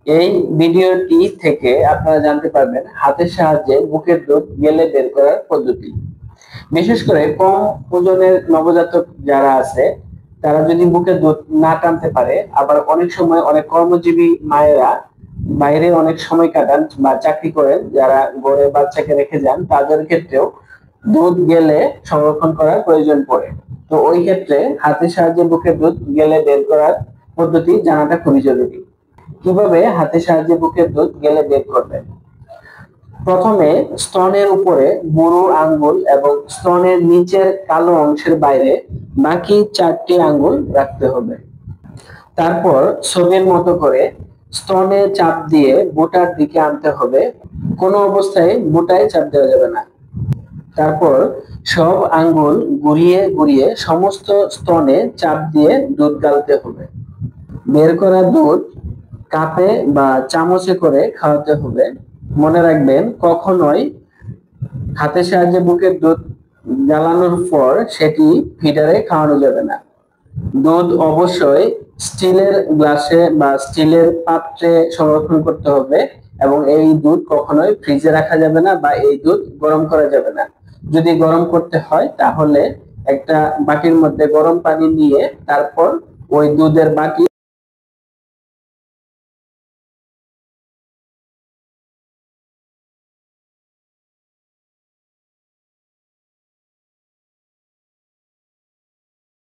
এই ভিডিওটি থেকে আপনারা জানতে পারবেন হাতের সাহায্যে বুকের দুধ গেলে বের করার পদ্ধতি। বিশেষ করে কম ওজনের নবজাতক যারা আছে তারা যদি বুকের দুধ না টানতে পারে, আবার অনেক সময় অনেক কর্মজীবী মায়েরা বাইরে অনেক সময় কাটান বা চাকরি করেন, যারা ঘরে বাচ্চাকে রেখে যান, তাদের ক্ষেত্রেও দুধ গেলে সংরক্ষণ করার প্রয়োজন পড়ে। তো ওই ক্ষেত্রে হাতের সাহায্যে বুকের দুধ গেলে বের করার পদ্ধতি জানাটা খুবই জরুরি। কিভাবে হাতের সাহায্যে বুকের দুধ গেলে বের করবেন? প্রথমে স্তনের উপরে বুড়ো আঙ্গুল এবং স্তনের নিচের কালো অংশের বাইরে বাকি 4টি আঙ্গুল রাখতে হবে। তারপর ছবির মতো করে স্তনে চাপ দিয়ে বুটার দিকে আনতে হবে, কোনো অবস্থায় বুটায় চাপ দেওয়া যাবে না। তারপর সব আঙ্গুল ঘুরিয়ে ঘুরিয়ে সমস্ত স্তনে চাপ দিয়ে দুধ গালতে হবে। বের করা দুধ কাপে বা চামচে করে খাওয়াতে হবে। মনে রাখবেন, কখনোই হাতের সাহায্যে বুকের দুধ জ্বালানোর পর সেটি ফিডারে খাওয়ানো যাবে না। দুধ অবশ্যই স্টিলের গ্লাসে বা স্টিলের পাত্রে সংরক্ষণ করতে হবে, এবং এই দুধ কখনোই ফ্রিজে রাখা যাবে না বা এই দুধ গরম করা যাবে না। যদি গরম করতে হয় তাহলে একটা বাটির মধ্যে গরম পানি নিয়ে তারপর ওই দুধের বাটি